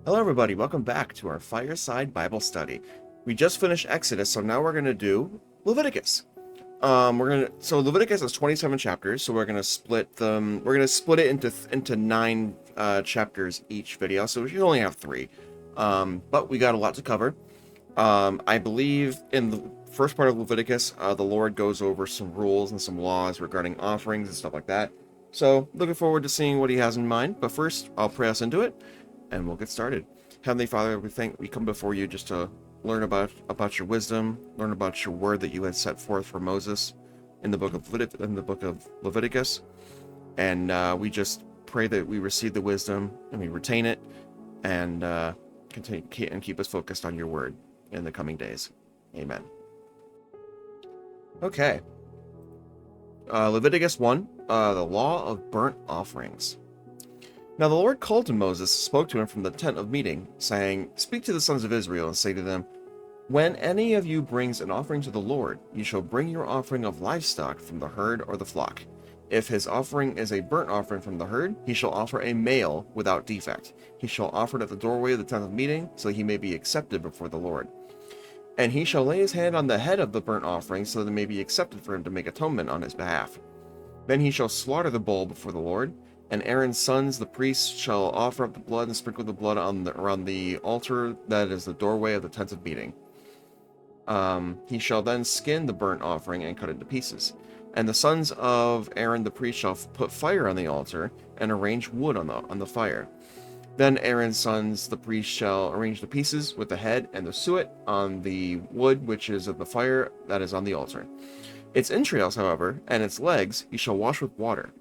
Hello everybody, welcome back to our Fireside Bible Study. We just finished Exodus, so now we're going to do Leviticus. So Leviticus has 27 chapters, so we're going to split it into 9 chapters each video, so we should only have 3. But we got a lot to cover. I believe in the first part of Leviticus, the Lord goes over some rules and some laws regarding offerings and stuff like that. So, looking forward to seeing what he has in mind, but first, I'll pray us into it, and we'll get started. Heavenly Father, we come before you just to learn about your wisdom, learn about your word that you had set forth for Moses in the book of Leviticus, and we just pray that we receive the wisdom and we retain it, and continue and keep us focused on your word in the coming days. Amen. Okay. Leviticus 1, the law of burnt offerings. Now the Lord called to Moses, spoke to him from the tent of meeting, saying, Speak to the sons of Israel, and say to them, When any of you brings an offering to the Lord, you shall bring your offering of livestock from the herd or the flock. If his offering is a burnt offering from the herd, he shall offer a male without defect. He shall offer it at the doorway of the tent of meeting, so he may be accepted before the Lord. And he shall lay his hand on the head of the burnt offering, so that it may be accepted for him to make atonement on his behalf. Then he shall slaughter the bull before the Lord, and Aaron's sons, the priests, shall offer up the blood and sprinkle the blood around the altar that is the doorway of the tent of meeting. He shall then skin the burnt offering and cut it into pieces. And the sons of Aaron the priest shall put fire on the altar and arrange wood on the fire. Then Aaron's sons, the priests, shall arrange the pieces with the head and the suet on the wood which is of the fire that is on the altar. Its entrails, however, and its legs he shall wash with water.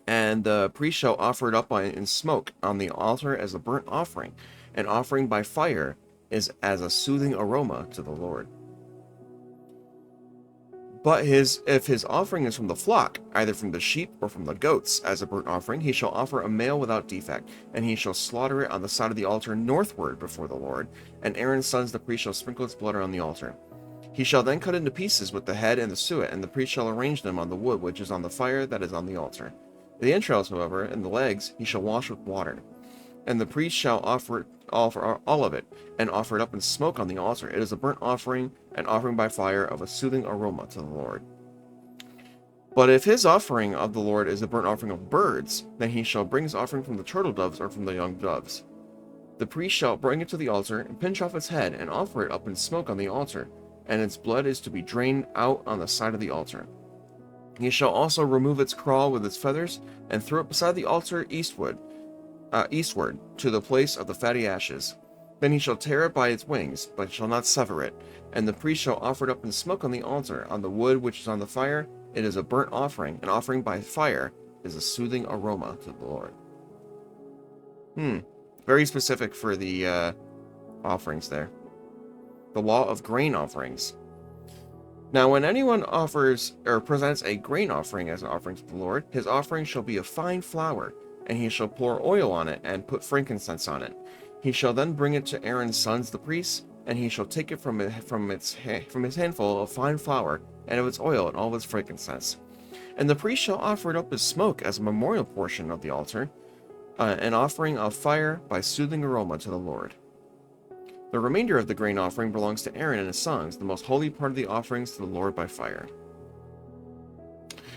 And the priest shall offer it up in smoke on the altar as a burnt offering. An offering by fire is as a soothing aroma to the Lord. But if his offering is from the flock, either from the sheep or from the goats, as a burnt offering, he shall offer a male without defect, and he shall slaughter it on the side of the altar northward before the Lord, and Aaron's sons the priest shall sprinkle its blood on the altar. He shall then cut into pieces with the head and the suet, and the priest shall arrange them on the wood which is on the fire that is on the altar. The entrails, however, and the legs he shall wash with water. And the priest shall offer all of it, and offer it up in smoke on the altar. It is a burnt offering, an offering by fire of a soothing aroma to the Lord. But if his offering of the Lord is a burnt offering of birds, then he shall bring his offering from the turtle doves or from the young doves. The priest shall bring it to the altar, and pinch off its head, and offer it up in smoke on the altar, and its blood is to be drained out on the side of the altar. He shall also remove its craw with its feathers, and throw it beside the altar eastward to the place of the fatty ashes. Then he shall tear it by its wings, but shall not sever it. And the priest shall offer it up in smoke on the altar, on the wood which is on the fire. It is a burnt offering. An offering by fire is a soothing aroma to the Lord. Very specific for the offerings there. The law of grain offerings. Now, when anyone offers or presents a grain offering as an offering to the Lord, his offering shall be of fine flour, and he shall pour oil on it and put frankincense on it. He shall then bring it to Aaron's sons the priests, and he shall take it from his handful of fine flour and of its oil and all of its frankincense. And the priest shall offer it up as smoke as a memorial portion of the altar, an offering of fire by soothing aroma to the Lord. The remainder of the grain offering belongs to Aaron and his sons, the most holy part of the offerings to the Lord by fire.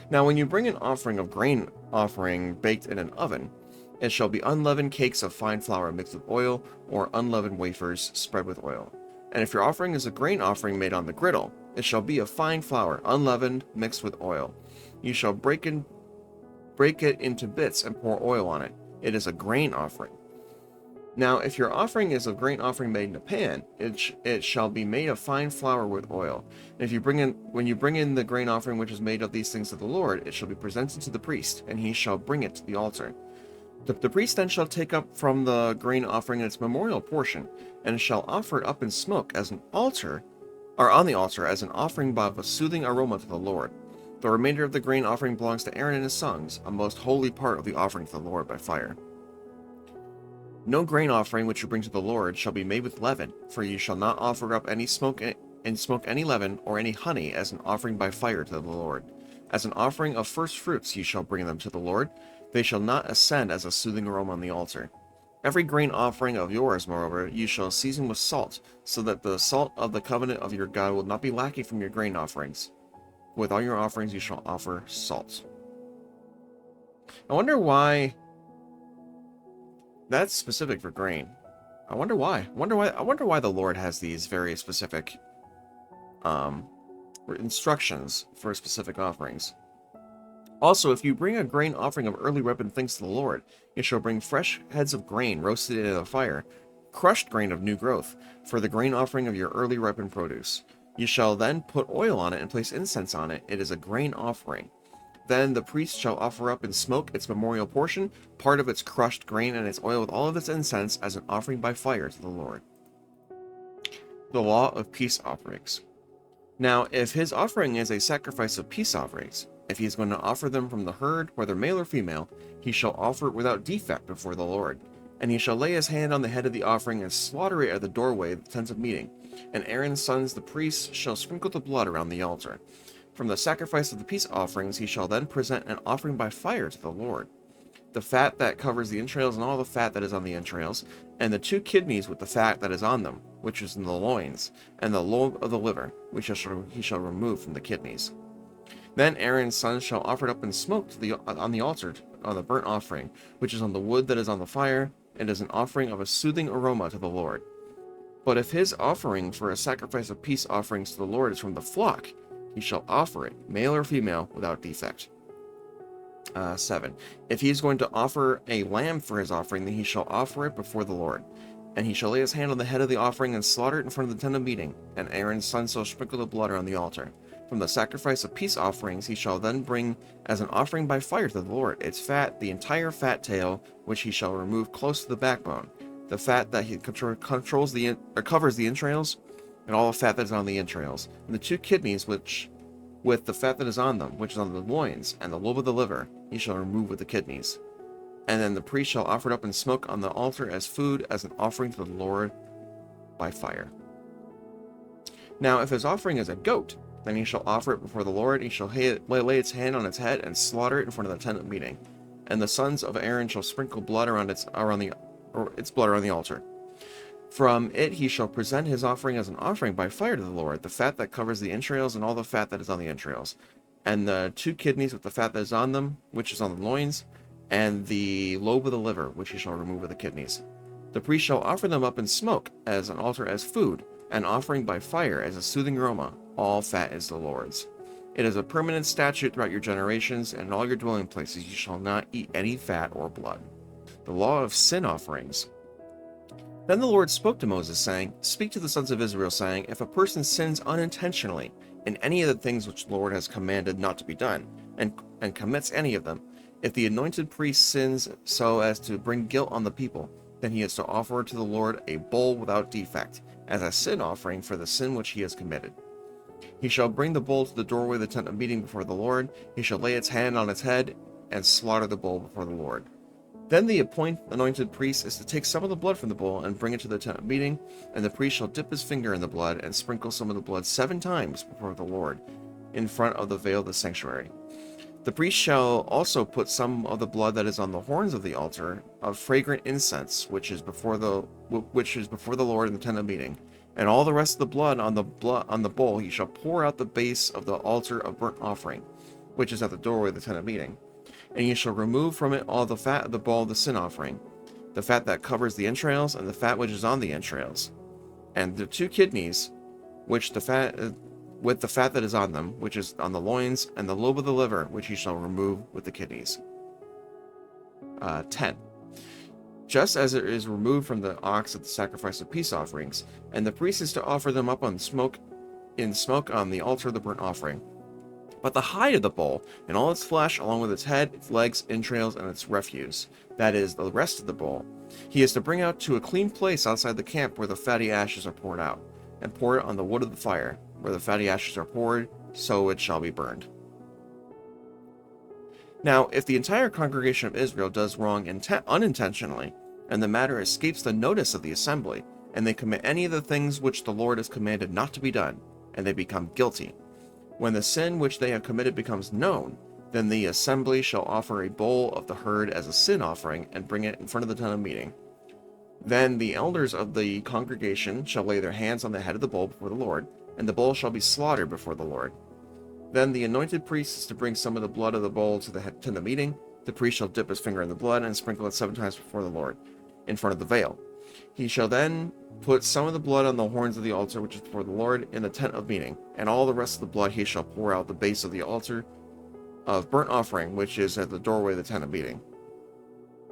Now when you bring an offering of grain offering baked in an oven, it shall be unleavened cakes of fine flour mixed with oil, or unleavened wafers spread with oil. And if your offering is a grain offering made on the griddle, it shall be of fine flour, unleavened, mixed with oil. You shall break it into bits and pour oil on it. It is a grain offering. Now, if your offering is a grain offering made in a pan, it shall be made of fine flour with oil. And when you bring in the grain offering which is made of these things to the Lord, it shall be presented to the priest, and he shall bring it to the altar. The priest then shall take up from the grain offering its memorial portion, and shall offer it up in smoke as an altar, or on the altar as an offering of a soothing aroma to the Lord. The remainder of the grain offering belongs to Aaron and his sons, a most holy part of the offering to the Lord by fire. No grain offering which you bring to the Lord shall be made with leaven, for you shall not offer up any smoke any leaven or any honey as an offering by fire to the Lord. As an offering of first fruits you shall bring them to the Lord. They shall not ascend as a soothing aroma on the altar. Every grain offering of yours, moreover, you shall season with salt, so that the salt of the covenant of your God will not be lacking from your grain offerings. With all your offerings you shall offer salt. I wonder why that's specific for grain. I wonder why. I wonder why the Lord has these very specific instructions for specific offerings. Also, if you bring a grain offering of early ripened things to the Lord, you shall bring fresh heads of grain roasted in the fire, crushed grain of new growth, for the grain offering of your early ripened produce. You shall then put oil on it and place incense on it. It is a grain offering. Then the priest shall offer up in smoke its memorial portion, part of its crushed grain and its oil with all of its incense as an offering by fire to the Lord. The law of peace offerings. Now, if his offering is a sacrifice of peace offerings, if he is going to offer them from the herd, whether male or female, he shall offer it without defect before the Lord. And he shall lay his hand on the head of the offering and slaughter it at the doorway of the tent of meeting. And Aaron's sons, the priests, shall sprinkle the blood around the altar. From the sacrifice of the peace offerings he shall then present an offering by fire to the Lord. The fat that covers the entrails and all the fat that is on the entrails, and the 2 kidneys with the fat that is on them, which is in the loins, and the lobe of the liver, which he shall remove from the kidneys. Then Aaron's sons shall offer it up in smoke on the altar, on the burnt offering, which is on the wood that is on the fire, and is an offering of a soothing aroma to the Lord. But if his offering for a sacrifice of peace offerings to the Lord is from the flock, he shall offer it, male or female, without defect. 7. If he is going to offer a lamb for his offering, then he shall offer it before the Lord. And he shall lay his hand on the head of the offering and slaughter it in front of the tent of meeting, and Aaron's son shall sprinkle the blood around the altar. From the sacrifice of peace offerings he shall then bring as an offering by fire to the Lord its fat, the entire fat tail, which he shall remove close to the backbone, the fat that he covers the entrails, and all the fat that is on the entrails, and the 2 kidneys which with the fat that is on them, which is on the loins, and the lobe of the liver, he shall remove with the kidneys. And then the priest shall offer it up in smoke on the altar as food, as an offering to the Lord by fire. Now, if his offering is a goat, then he shall offer it before the Lord. He shall lay its hand on its head and slaughter it in front of the tent of meeting. And the sons of Aaron shall sprinkle blood its blood around the altar. From it he shall present his offering as an offering by fire to the Lord, the fat that covers the entrails and all the fat that is on the entrails, and the 2 kidneys with the fat that is on them, which is on the loins, and the lobe of the liver, which he shall remove with the kidneys. The priest shall offer them up in smoke as an altar as food, an offering by fire as a soothing aroma. All fat is the Lord's. It is a permanent statute throughout your generations, and in all your dwelling places you shall not eat any fat or blood. The law of sin offerings. Then the Lord spoke to Moses, saying, Speak to the sons of Israel, saying, If a person sins unintentionally in any of the things which the Lord has commanded not to be done, and commits any of them, if the anointed priest sins so as to bring guilt on the people, then he is to offer to the Lord a bull without defect, as a sin offering for the sin which he has committed. He shall bring the bull to the doorway of the tent of meeting before the Lord. He shall lay its hand on its head and slaughter the bull before the Lord. Then the anointed priest is to take some of the blood from the bull and bring it to the tent of meeting, and the priest shall dip his finger in the blood and sprinkle some of the blood 7 times before the Lord, in front of the veil of the sanctuary. The priest shall also put some of the blood that is on the horns of the altar of fragrant incense, which is before the Lord in the tent of meeting, and all the rest of the blood on the bull he shall pour out the base of the altar of burnt offering, which is at the doorway of the tent of meeting. And you shall remove from it all the fat of the bull of the sin offering, the fat that covers the entrails, and the fat which is on the entrails, and the 2 kidneys, with the fat that is on them, which is on the loins, and the lobe of the liver, which he shall remove with the kidneys. 10. Just as it is removed from the ox at the sacrifice of peace offerings, and the priest is to offer them up in smoke on the altar of the burnt offering. But the hide of the bull, and all its flesh, along with its head, its legs, entrails, and its refuse, that is, the rest of the bull, he is to bring out to a clean place outside the camp where the fatty ashes are poured out, and pour it on the wood of the fire. Where the fatty ashes are poured, so it shall be burned. Now, if the entire congregation of Israel does wrong unintentionally, and the matter escapes the notice of the assembly, and they commit any of the things which the Lord has commanded not to be done, and they become guilty, when the sin which they have committed becomes known, then the assembly shall offer a bull of the herd as a sin offering, and bring it in front of the tent of meeting. Then the elders of the congregation shall lay their hands on the head of the bull before the Lord, and the bull shall be slaughtered before the Lord. Then the anointed priest is to bring some of the blood of the bull to the meeting. The priest shall dip his finger in the blood and sprinkle it 7 times before the Lord, in front of the veil. He shall then put some of the blood on the horns of the altar which is before the Lord in the tent of meeting, and all the rest of the blood he shall pour out the base of the altar of burnt offering, which is at the doorway of the tent of meeting.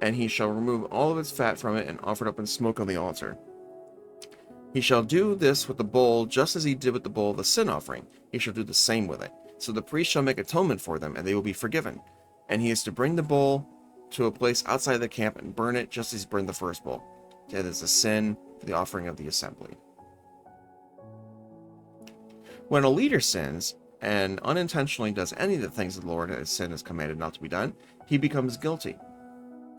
And he shall remove all of its fat from it and offer it up in smoke on the altar. He shall do this with the bull just as he did with the bull of the sin offering. He shall do the same with it. So the priest shall make atonement for them, and they will be forgiven. And he is to bring the bull to a place outside the camp and burn it just as he burned the first bull. That is a sin for the offering of the assembly. When a leader sins and unintentionally does any of the things the Lord has sin has commanded not to be done, he becomes guilty.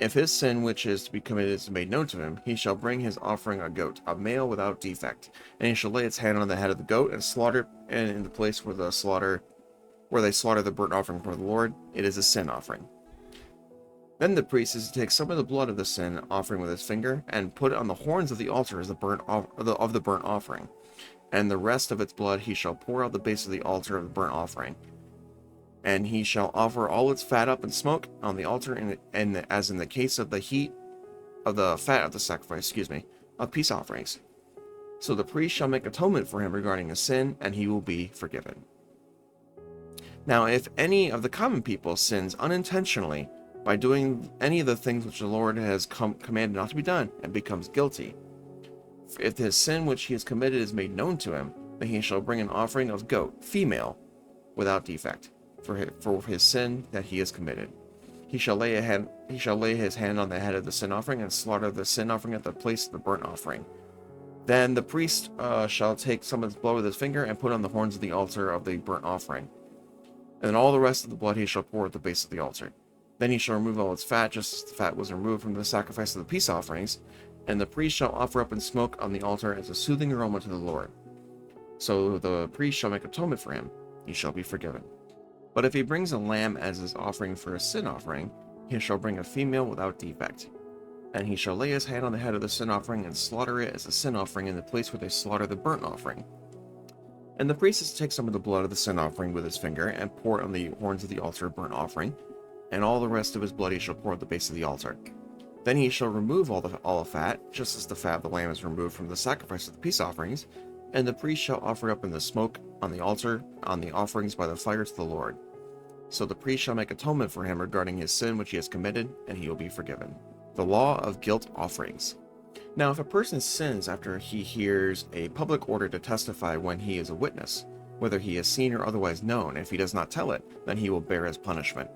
If his sin which is to be committed is made known to him, he shall bring his offering a goat, a male without defect, and he shall lay its hand on the head of the goat and slaughter it, and in the place where they slaughter the burnt offering for the Lord, it is a sin offering. Then the priest is to take some of the blood of the sin offering with his finger and put it on the horns of the altar as the burnt offering, and the rest of its blood he shall pour out the base of the altar of the burnt offering. And he shall offer all its fat up in smoke on the altar, and as in the case of the heat of the fat of the sacrifice, of peace offerings. So the priest shall make atonement for him regarding his sin, and he will be forgiven. Now, if any of the common people sins unintentionally by doing any of the things which the Lord has commanded not to be done, and becomes guilty, if his sin which he has committed is made known to him, then he shall bring an offering of goat, female, without defect, for his sin that he has committed. He shall lay his hand on the head of the sin offering and slaughter the sin offering at the place of the burnt offering. Then the priest shall take some of his blood with his finger and put on the horns of the altar of the burnt offering. And then all the rest of the blood he shall pour at the base of the altar. Then he shall remove all its fat, just as the fat was removed from the sacrifice of the peace offerings, and the priest shall offer up in smoke on the altar as a soothing aroma to the Lord. So the priest shall make atonement for him, he shall be forgiven. But if he brings a lamb as his offering for a sin offering, he shall bring a female without defect. And he shall lay his hand on the head of the sin offering and slaughter it as a sin offering in the place where they slaughter the burnt offering. And the priest is to take some of the blood of the sin offering with his finger and pour it on the horns of the altar of burnt offering, and all the rest of his blood he shall pour at the base of the altar. Then he shall remove all the fat, just as the fat of the lamb is removed from the sacrifice of the peace offerings, and the priest shall offer it up in the smoke on the altar on the offerings by the fire to the Lord. So the priest shall make atonement for him regarding his sin which he has committed, and he will be forgiven. The law of guilt offerings. Now, if a person sins after he hears a public order to testify when he is a witness, whether he is seen or otherwise known, if he does not tell it, then he will bear his punishment.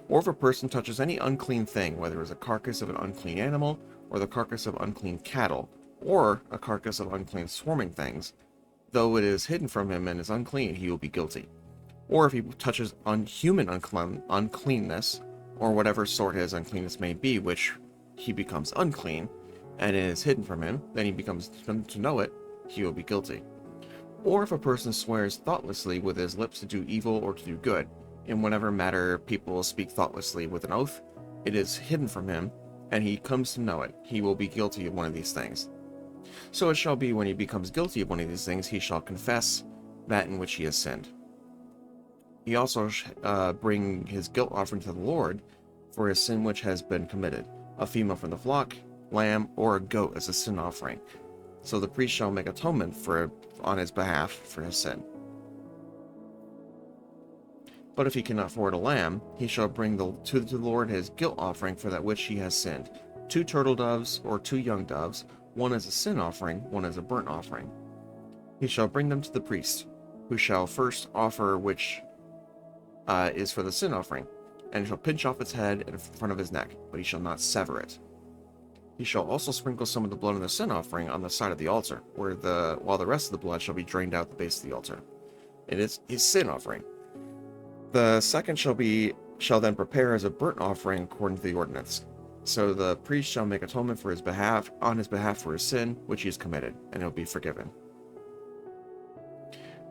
Or if a person touches any unclean thing, whether it is a carcass of an unclean animal, or the carcass of unclean cattle, or a carcass of unclean swarming things, though it is hidden from him and is unclean, he will be guilty. Or if he touches human uncleanness, or whatever sort his uncleanness may be, which he becomes unclean, and it is hidden from him, then he becomes to know it, he will be guilty. Or if a person swears thoughtlessly with his lips to do evil or to do good, in whatever matter people speak thoughtlessly with an oath, it is hidden from him, and he comes to know it, he will be guilty of one of these things. So it shall be when he becomes guilty of one of these things, he shall confess that in which he has sinned. He also bring his guilt offering to the Lord for his sin which has been committed, a female from the flock, lamb, or a goat as a sin offering. So the priest shall make atonement on his behalf for his sin. But if he cannot afford a lamb, he shall bring to the Lord his guilt offering for that which he has sinned, 2 turtle doves or 2 young doves, one as a sin offering, one as a burnt offering. He shall bring them to the priest, who shall first offer which is for the sin offering, and he shall pinch off its head in front of his neck, but he shall not sever it. He shall also sprinkle some of the blood of the sin offering on the side of the altar, while the rest of the blood shall be drained out the base of the altar. It is his sin offering. The second shall then prepare as a burnt offering according to the ordinance. So the priest shall make atonement on his behalf for his sin which he has committed, and it will be forgiven.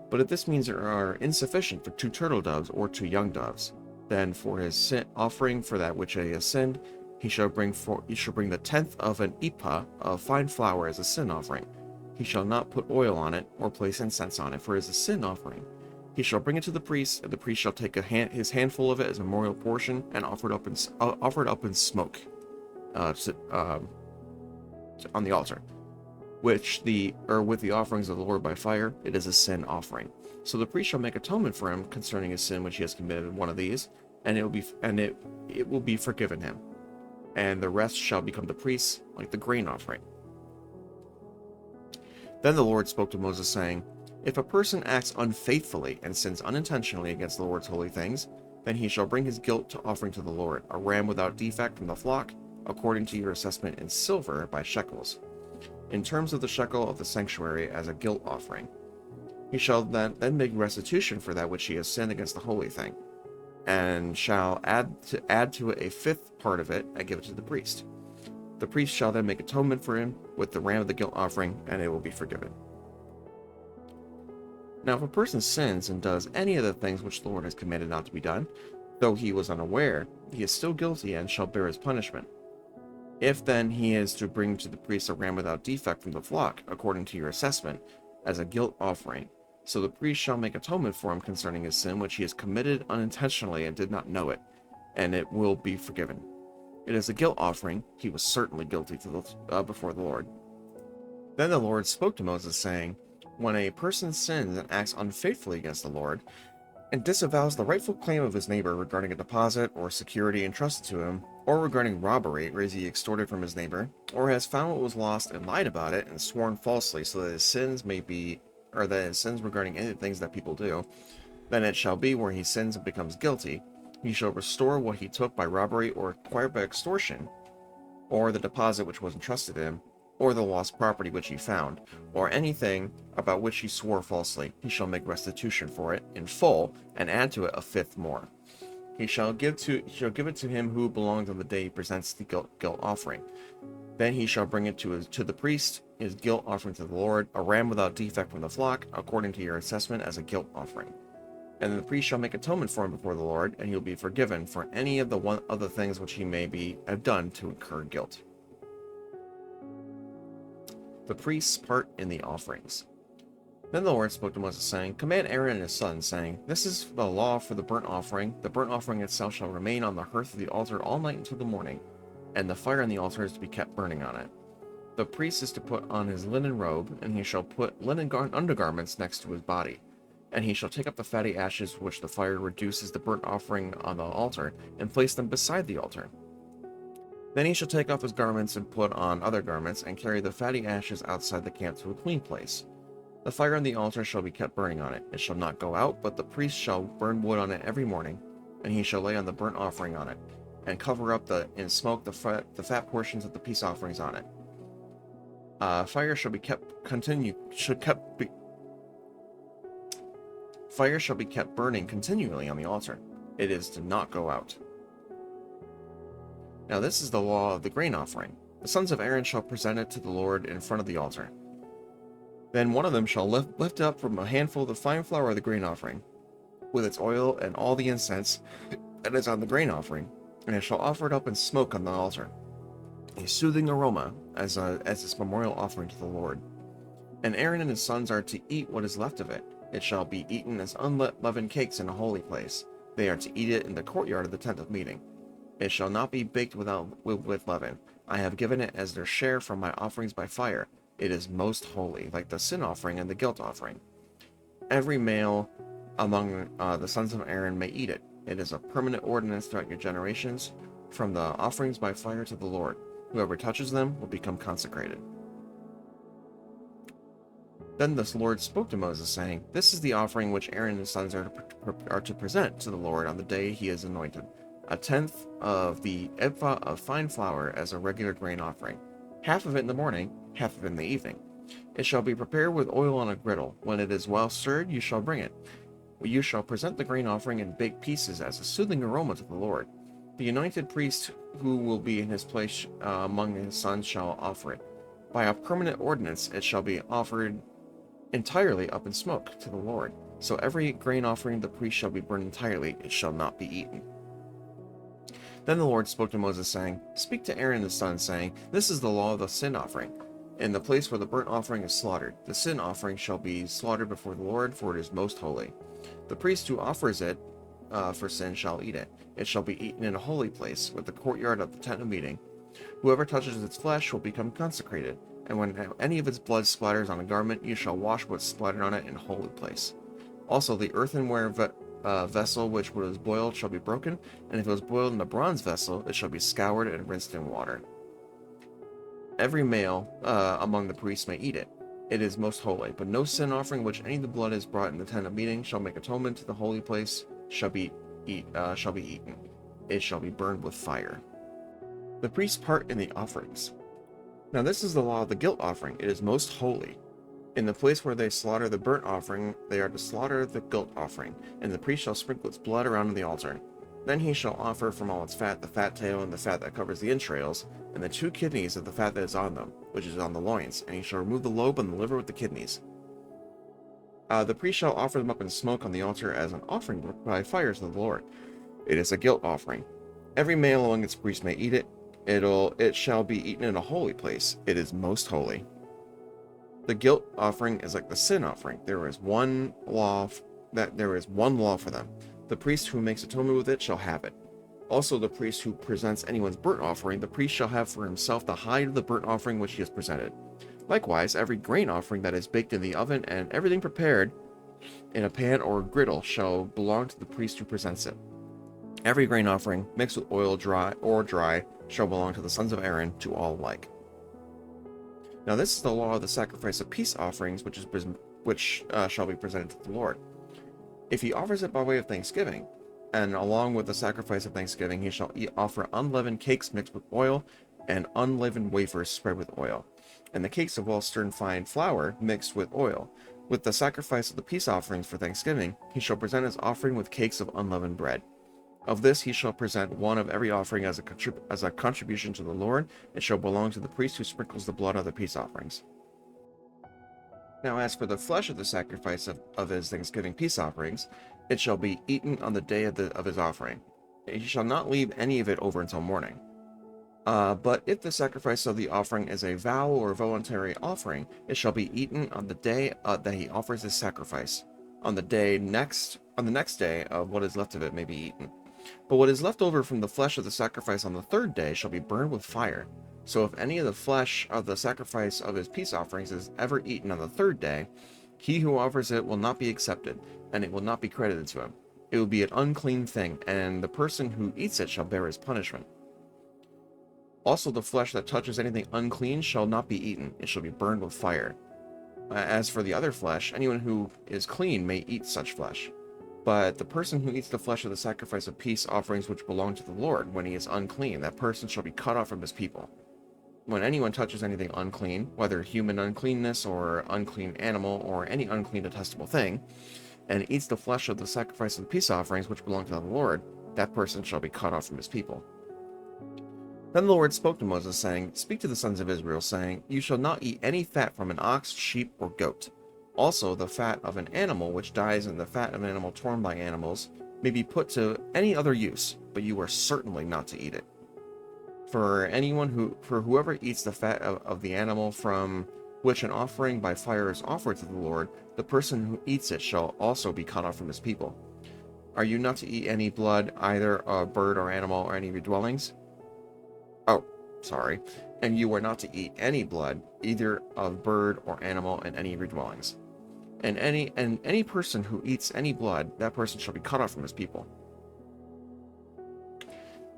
But if this means there are insufficient for 2 turtle doves or 2 young doves, then for his sin offering for that which he has sinned, He shall bring the tenth of an ephah of fine flour as a sin offering. He shall not put oil on it, or place incense on it, for it is a sin offering. He shall bring it to the priest, and the priest shall take his handful of it as a memorial portion, and offer it up in smoke on the altar, with the offerings of the Lord by fire. It is a sin offering. So the priest shall make atonement for him concerning his sin which he has committed in one of these, and it will be forgiven him. And the rest shall become the priest's, like the grain offering. Then the Lord spoke to Moses, saying, If a person acts unfaithfully and sins unintentionally against the Lord's holy things, then he shall bring his guilt to offering to the Lord, a ram without defect from the flock, according to your assessment in silver by shekels, in terms of the shekel of the sanctuary as a guilt offering. He shall then make restitution for that which he has sinned against the holy thing, and shall add to it a fifth part of it and give it to the priest. The priest shall then make atonement for him with the ram of the guilt offering, and it will be forgiven. Now if a person sins and does any of the things which the Lord has commanded not to be done, though he was unaware, he is still guilty and shall bear his punishment. If then he is to bring to the priest a ram without defect from the flock, according to your assessment, as a guilt offering, so the priest shall make atonement for him concerning his sin which he has committed unintentionally and did not know it, and it will be forgiven. It is a guilt offering. He was certainly guilty before the Lord. Then the Lord spoke to Moses, saying, When a person sins and acts unfaithfully against the Lord, and disavows the rightful claim of his neighbor regarding a deposit or security entrusted to him, or regarding robbery, where he extorted from his neighbor, or has found what was lost and lied about it and sworn falsely, so that his sins regarding any things that people do, then it shall be where he sins and becomes guilty, he shall restore what he took by robbery or acquired by extortion, or the deposit which was entrusted to him, or the lost property which he found, or anything about which he swore falsely. He shall make restitution for it in full, and add to it a fifth more. He shall give it to him who belongs on the day he presents the guilt offering. Then he shall bring it to the priest, his guilt offering to the Lord, a ram without defect from the flock, according to your assessment as a guilt offering. And then the priest shall make atonement for him before the Lord, and he will be forgiven for any of the things which he have done to incur guilt. The priest's part in the offerings. Then the Lord spoke to Moses, saying, Command Aaron and his sons, saying, This is the law for the burnt offering. The burnt offering itself shall remain on the hearth of the altar all night until the morning, and the fire on the altar is to be kept burning on it. The priest is to put on his linen robe, and he shall put linen undergarments next to his body. And he shall take up the fatty ashes which the fire reduces the burnt offering on the altar, and place them beside the altar. Then he shall take off his garments and put on other garments, and carry the fatty ashes outside the camp to a clean place. The fire on the altar shall be kept burning on it. It shall not go out, but the priest shall burn wood on it every morning, and he shall lay on the burnt offering on it, and cover up in smoke the fat portions of the peace offerings on it. Fire shall be kept burning continually on the altar. It is to not go out. Now this is the law of the grain offering. The sons of Aaron shall present it to the Lord in front of the altar. Then one of them shall lift up from a handful of the fine flour of the grain offering, with its oil and all the incense that is on the grain offering, and it shall offer it up in smoke on the altar, a soothing aroma as its memorial offering to the Lord. And Aaron and his sons are to eat what is left of it. It shall be eaten as unleavened cakes in a holy place. They are to eat it in the courtyard of the tent of meeting. It shall not be baked with leaven. I have given it as their share from my offerings by fire. It is most holy, like the sin offering and the guilt offering. Every male among the sons of Aaron may eat it. It is a permanent ordinance throughout your generations, from the offerings by fire to the Lord. Whoever touches them will become consecrated. Then the Lord spoke to Moses, saying, This is the offering which Aaron and his sons are to present to the Lord on the day he is anointed. A tenth of the ephah of fine flour as a regular grain offering. Half of it in the morning, half of it in the evening. It shall be prepared with oil on a griddle. When it is well stirred, you shall bring it. You shall present the grain offering in baked pieces as a soothing aroma to the Lord. The anointed priest who will be in his place among his sons shall offer it. By a permanent ordinance it shall be offered entirely up in smoke to the Lord. So every grain offering the priest shall be burned entirely, it shall not be eaten. Then the Lord spoke to Moses, saying, Speak to Aaron his son, saying, This is the law of the sin offering. In the place where the burnt offering is slaughtered, the sin offering shall be slaughtered before the Lord, for it is most holy. The priest who offers it for sin shall eat it. It shall be eaten in a holy place, with the courtyard of the tent of meeting. Whoever touches its flesh will become consecrated, and when any of its blood splatters on a garment, you shall wash what's splattered on it in a holy place. Also, the earthenware vessel which was boiled shall be broken, and if it was boiled in a bronze vessel, it shall be scoured and rinsed in water. Every male among the priests may eat it. It is most holy, but no sin offering which any of the blood is brought in the tent of meeting shall make atonement to the holy place shall be eaten. It shall be burned with fire. The priest's part in the offerings. Now this is the law of the guilt offering. It is most holy. In the place where they slaughter the burnt offering, they are to slaughter the guilt offering, and the priest shall sprinkle its blood around the altar. Then he shall offer from all its fat, the fat tail and the fat that covers the entrails, and the 2 kidneys of the fat that is on them, which is on the loins, and he shall remove the lobe and the liver with the kidneys. The priest shall offer them up in smoke on the altar as an offering by fire to the Lord. It is a guilt offering. Every male among its priests may eat it. It shall be eaten in a holy place. It is most holy. The guilt offering is like the sin offering. There is one law for them. The priest who makes atonement with it shall have it. Also, the priest who presents anyone's burnt offering, the priest shall have for himself the hide of the burnt offering which he has presented. Likewise, every grain offering that is baked in the oven and everything prepared in a pan or griddle shall belong to the priest who presents it. Every grain offering, mixed with oil, dry, shall belong to the sons of Aaron, to all alike. Now this is the law of the sacrifice of peace offerings, which shall be presented to the Lord. If he offers it by way of thanksgiving, and along with the sacrifice of thanksgiving he shall offer unleavened cakes mixed with oil, and unleavened wafers spread with oil, and the cakes of well-stirred fine flour mixed with oil. With the sacrifice of the peace offerings for thanksgiving, he shall present his offering with cakes of unleavened bread. Of this he shall present one of every offering as a contribution to the Lord. It shall belong to the priest who sprinkles the blood of the peace offerings. Now as for the flesh of the sacrifice of his thanksgiving peace offerings, it shall be eaten on the day of his offering. He shall not leave any of it over until morning. But if the sacrifice of the offering is a vow or voluntary offering, it shall be eaten on the day that he offers his sacrifice. On the next day of what is left of it may be eaten. But what is left over from the flesh of the sacrifice on the 3rd day shall be burned with fire. So if any of the flesh of the sacrifice of his peace offerings is ever eaten on the 3rd day, he who offers it will not be accepted, and it will not be credited to him. It will be an unclean thing, and the person who eats it shall bear his punishment. Also the flesh that touches anything unclean shall not be eaten. It shall be burned with fire. As for the other flesh, anyone who is clean may eat such flesh. But the person who eats the flesh of the sacrifice of peace offerings which belong to the Lord, when he is unclean, that person shall be cut off from his people. When anyone touches anything unclean, whether human uncleanness or unclean animal or any unclean detestable thing, and eats the flesh of the sacrifice of the peace offerings which belong to the Lord, that person shall be cut off from his people. Then the Lord spoke to Moses, saying, Speak to the sons of Israel, saying, You shall not eat any fat from an ox, sheep, or goat. Also, the fat of an animal which dies and the fat of an animal torn by animals may be put to any other use, but you are certainly not to eat it. For whoever eats the fat of the animal from which an offering by fire is offered to the Lord, the person who eats it shall also be cut off from his people. Are you not to eat any blood, either of bird or animal, or any of your dwellings? And you are not to eat any blood, either of bird or animal, in any of your dwellings. And any person who eats any blood, that person shall be cut off from his people.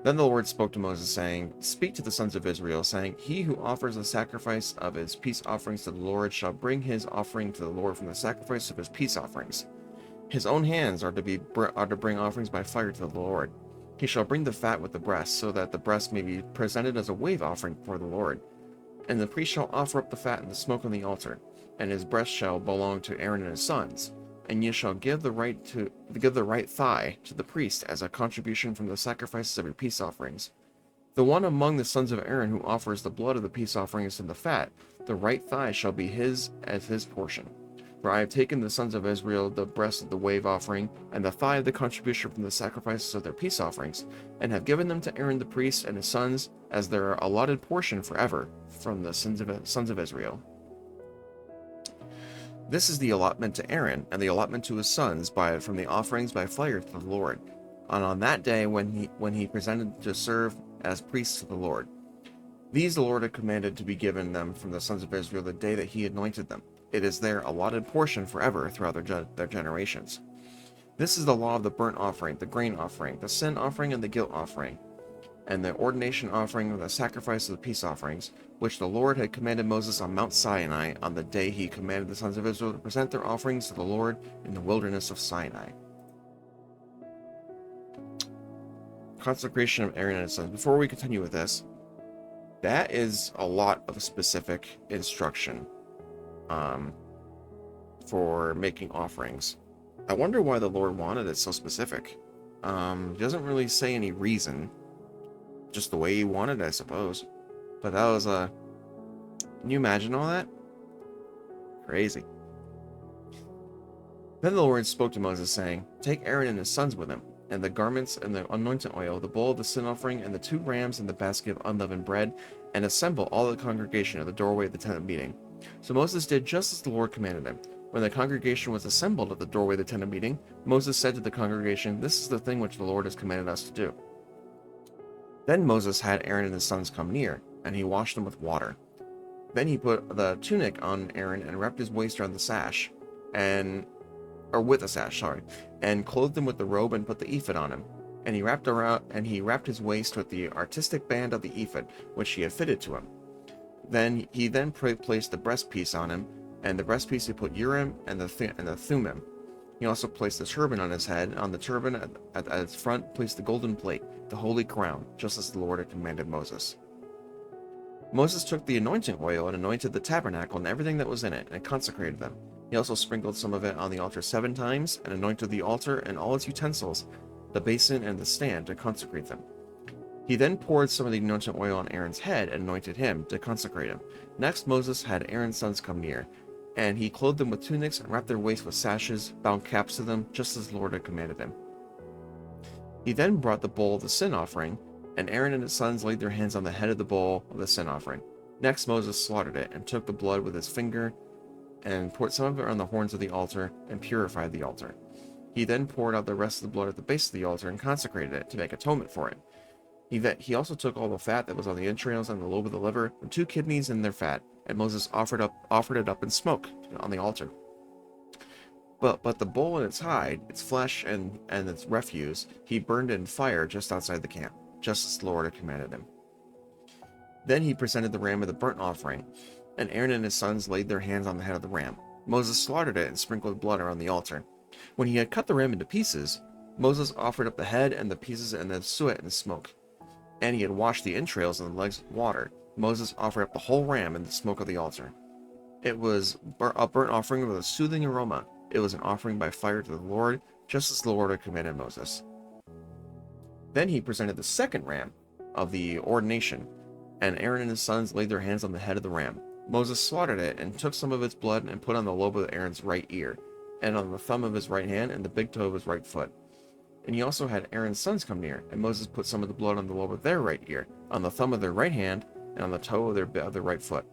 Then the Lord spoke to Moses, saying, Speak to the sons of Israel, saying, He who offers the sacrifice of his peace offerings to the Lord shall bring his offering to the Lord from the sacrifice of his peace offerings. His own hands are to bring offerings by fire to the Lord. He shall bring the fat with the breast, so that the breast may be presented as a wave offering before the Lord. And the priest shall offer up the fat and the smoke on the altar, and his breast shall belong to Aaron and his sons. And ye shall give the right thigh to the priest as a contribution from the sacrifices of your peace offerings. The one among the sons of Aaron who offers the blood of the peace offerings and the fat, the right thigh shall be his as his portion. For I have taken the sons of Israel the breast of the wave offering, and the thigh of the contribution from the sacrifices of their peace offerings, and have given them to Aaron the priest and his sons as their allotted portion forever from the sons of Israel. This is the allotment to Aaron, and the allotment to his sons from the offerings by fire to the Lord, and on that day when he presented to serve as priests to the Lord. These the Lord had commanded to be given them from the sons of Israel the day that he anointed them. It is their allotted portion forever throughout their generations. This is the law of the burnt offering, the grain offering, the sin offering, and the guilt offering, and the ordination offering of the sacrifice of the peace offerings, which the Lord had commanded Moses on Mount Sinai on the day he commanded the sons of Israel to present their offerings to the Lord in the wilderness of Sinai. Consecration of Aaron and his sons. Before we continue with this, that is a lot of specific instruction for making offerings. I wonder why the Lord wanted it so specific. He doesn't really say any reason, just the way he wanted it, I suppose. But that was can you imagine all that? Crazy. Then the Lord spoke to Moses, saying, Take Aaron and his sons with him, and the garments and the anointing oil, the bowl of the sin offering, and the 2 rams and the basket of unleavened bread, and assemble all the congregation at the doorway of the tent of meeting. So Moses did just as the Lord commanded him. When the congregation was assembled at the doorway of the tent of meeting, Moses said to the congregation, This is the thing which the Lord has commanded us to do. Then Moses had Aaron and his sons come near, and he washed them with water. Then he put the tunic on Aaron and wrapped his waist around the sash, and clothed him with the robe and put the ephod on him. And he wrapped his waist with the artistic band of the ephod, which he had fitted to him. Then he placed the breastpiece on him, and the breastpiece he put Urim and the Thummim. He also placed the turban on his head. On the turban at its front placed the golden plate, the holy crown, just as the Lord had commanded Moses. Moses took the anointing oil and anointed the tabernacle and everything that was in it, and consecrated them. He also sprinkled some of it on the altar 7 times, and anointed the altar and all its utensils, the basin and the stand, to consecrate them. He then poured some of the anointing oil on Aaron's head and anointed him to consecrate him. Next Moses had Aaron's sons come near, and he clothed them with tunics and wrapped their waists with sashes, bound caps to them, just as the Lord had commanded him. He then brought the bowl of the sin offering, and Aaron and his sons laid their hands on the head of the bowl of the sin offering. Next Moses slaughtered it, and took the blood with his finger, and poured some of it on the horns of the altar, and purified the altar. He then poured out the rest of the blood at the base of the altar, and consecrated it, to make atonement for it. He also took all the fat that was on the entrails and the lobe of the liver, and 2 kidneys and their fat, and Moses offered it up in smoke on the altar. But the bull and its hide, its flesh and its refuse, he burned in fire just outside the camp, just as the Lord had commanded him. Then he presented the ram of the burnt offering, and Aaron and his sons laid their hands on the head of the ram. Moses slaughtered it and sprinkled blood around the altar. When he had cut the ram into pieces, Moses offered up the head and the pieces and the suet and smoke. And he had washed the entrails and the legs with water. Moses offered up the whole ram in the smoke of the altar. It was a burnt offering with a soothing aroma. It was an offering by fire to the Lord, just as the Lord had commanded Moses. Then he presented the second ram of the ordination, and Aaron and his sons laid their hands on the head of the ram. Moses slaughtered it and took some of its blood and put on the lobe of Aaron's right ear, and on the thumb of his right hand and the big toe of his right foot. And he also had Aaron's sons come near, and Moses put some of the blood on the lobe of their right ear, on the thumb of their right hand, and on the toe of their right foot.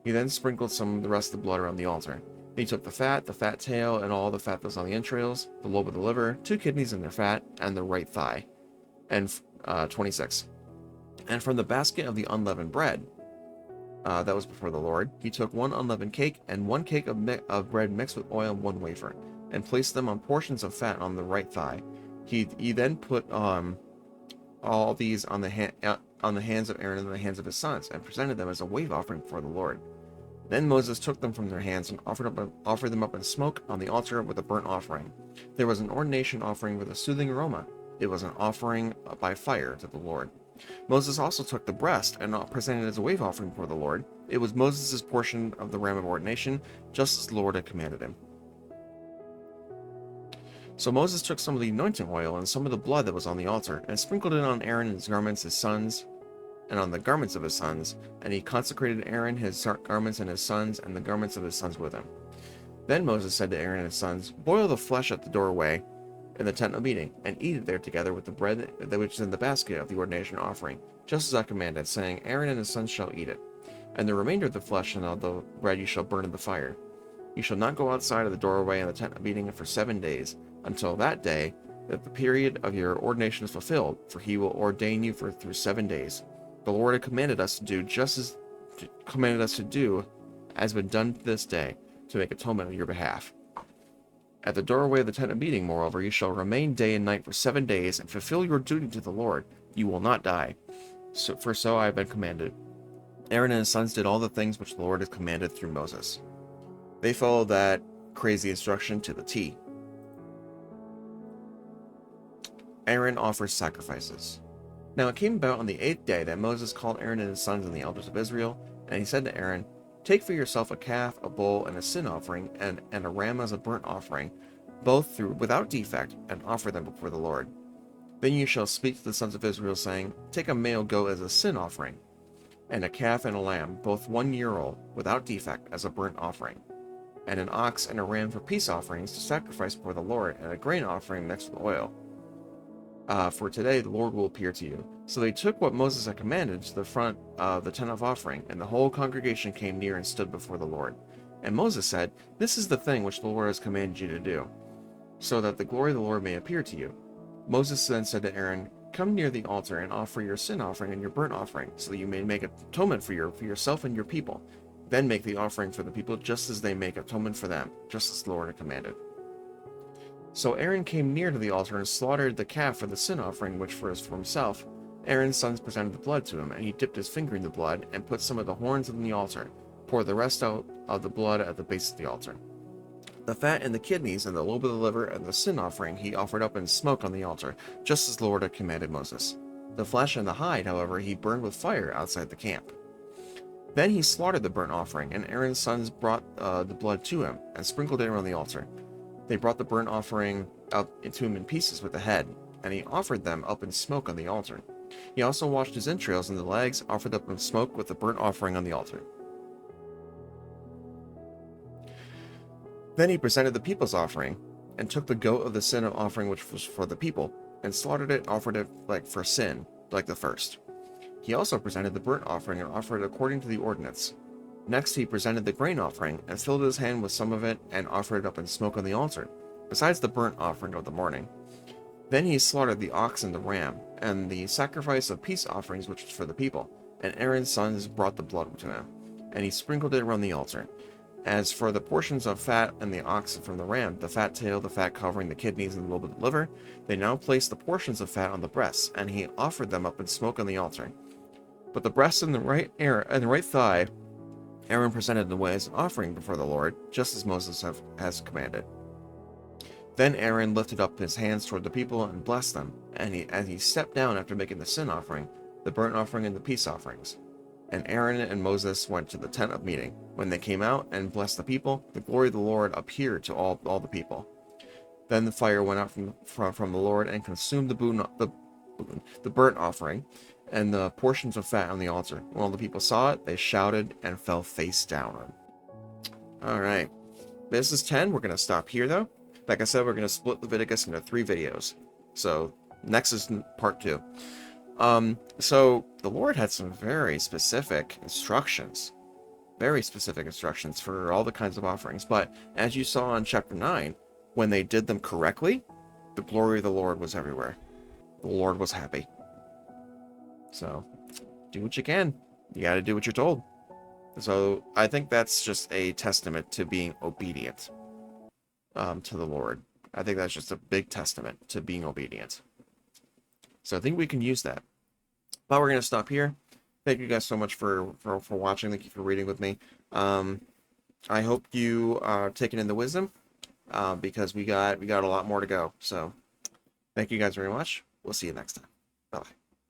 He then sprinkled some of the rest of the blood around the altar. He took the fat tail, and all the fat that was on the entrails, the lobe of the liver, 2 kidneys and their fat, and the right thigh. And 26. And from the basket of the unleavened bread, that was before the Lord, he took 1 unleavened cake and 1 cake of bread mixed with oil and 1 wafer, and placed them on portions of fat on the right thigh. He then put all these on the hands of Aaron and the hands of his sons, and presented them as a wave offering before the Lord. Then Moses took them from their hands and offered them up in smoke on the altar with a burnt offering. There was an ordination offering with a soothing aroma. It was an offering by fire to the Lord. Moses also took the breast and presented it as a wave offering before the Lord. It was Moses' portion of the ram of ordination, just as the Lord had commanded him. So Moses took some of the anointing oil and some of the blood that was on the altar, and sprinkled it on Aaron and his garments, his sons, and on the garments of his sons, and he consecrated Aaron, his garments, and his sons, and the garments of his sons with him. Then Moses said to Aaron and his sons, "Boil the flesh at the doorway in the tent of meeting, and eat it there together with the bread which is in the basket of the ordination offering, just as I commanded, saying, Aaron and his sons shall eat it. And the remainder of the flesh and of the bread you shall burn in the fire. You shall not go outside of the doorway in the tent of meeting for 7 days, until that day that the period of your ordination is fulfilled, for he will ordain you through 7 days. The Lord had commanded us to do as been done this day, to make atonement on your behalf. At the doorway of the tent of meeting, moreover, you shall remain day and night for 7 days, and fulfill your duty to the Lord. You will not die. So I have been commanded." Aaron and his sons did all the things which the Lord had commanded through Moses. They followed that crazy instruction to the T. Aaron offers sacrifices. Now it came about on the 8th day that Moses called Aaron and his sons and the elders of Israel, and he said to Aaron, "Take for yourself a calf, a bull, and a sin offering, and a ram as a burnt offering, both without defect, and offer them before the Lord. Then you shall speak to the sons of Israel, saying, Take a male goat as a sin offering, and a calf and a lamb, both 1 year old, without defect, as a burnt offering, and an ox and a ram for peace offerings to sacrifice before the Lord, and a grain offering mixed with oil. For today the Lord will appear to you." So they took what Moses had commanded to the front of the tent of offering, and the whole congregation came near and stood before the Lord. And Moses said, "This is the thing which the Lord has commanded you to do, so that the glory of the Lord may appear to you." Moses then said to Aaron, "Come near the altar and offer your sin offering and your burnt offering, so that you may make atonement for yourself and your people. Then make the offering for the people, just as they make atonement for them, just as the Lord had commanded." So Aaron came near to the altar and slaughtered the calf for the sin offering, which was for himself. Aaron's sons presented the blood to him, and he dipped his finger in the blood and put some of the horns on the altar, poured the rest out of the blood at the base of the altar. The fat and the kidneys and the lobe of the liver and the sin offering he offered up in smoke on the altar, just as the Lord had commanded Moses. The flesh and the hide, however, he burned with fire outside the camp. Then he slaughtered the burnt offering, and Aaron's sons brought the blood to him and sprinkled it around the altar. They brought the burnt offering up to him in pieces with the head, and he offered them up in smoke on the altar. He also washed his entrails and the legs, offered up in smoke with the burnt offering on the altar. Then he presented the people's offering, and took the goat of the sin offering which was for the people, and slaughtered it, offered it for sin, like the first. He also presented the burnt offering and offered it according to the ordinance. Next he presented the grain offering, and filled his hand with some of it, and offered it up in smoke on the altar, besides the burnt offering of the morning. Then he slaughtered the ox and the ram, and the sacrifice of peace offerings which was for the people, and Aaron's sons brought the blood to him, and he sprinkled it around the altar. As for the portions of fat and the ox from the ram, the fat tail, the fat covering, the kidneys, and the lobe of the liver, they now placed the portions of fat on the breasts, and he offered them up in smoke on the altar. But the breast and the right thigh Aaron presented in the way as an offering before the Lord, just as Moses has commanded. Then Aaron lifted up his hands toward the people and blessed them, and as he stepped down after making the sin offering, the burnt offering, and the peace offerings. And Aaron and Moses went to the tent of meeting. When they came out and blessed the people, the glory of the Lord appeared to all the people. Then the fire went out from the Lord and consumed the burnt offering and the portions of fat on the altar. When all the people saw it, they shouted and fell face down. All right, this is 10. We're going to stop here, though. Like I said, we're going to split Leviticus into 3 videos. So next is part 2. So the Lord had some very specific instructions for all the kinds of offerings. But as you saw in chapter 9, when they did them correctly, the glory of the Lord was everywhere. The Lord was happy. So do what you can. You got to do what you're told. So I think that's just a testament to being obedient to the Lord. I think that's just a big testament to being obedient. So I think we can use that. But we're going to stop here. Thank you guys so much for watching. Thank you for reading with me. I hope you are taking in the wisdom because we got a lot more to go. So thank you guys very much. We'll see you next time. Bye-bye.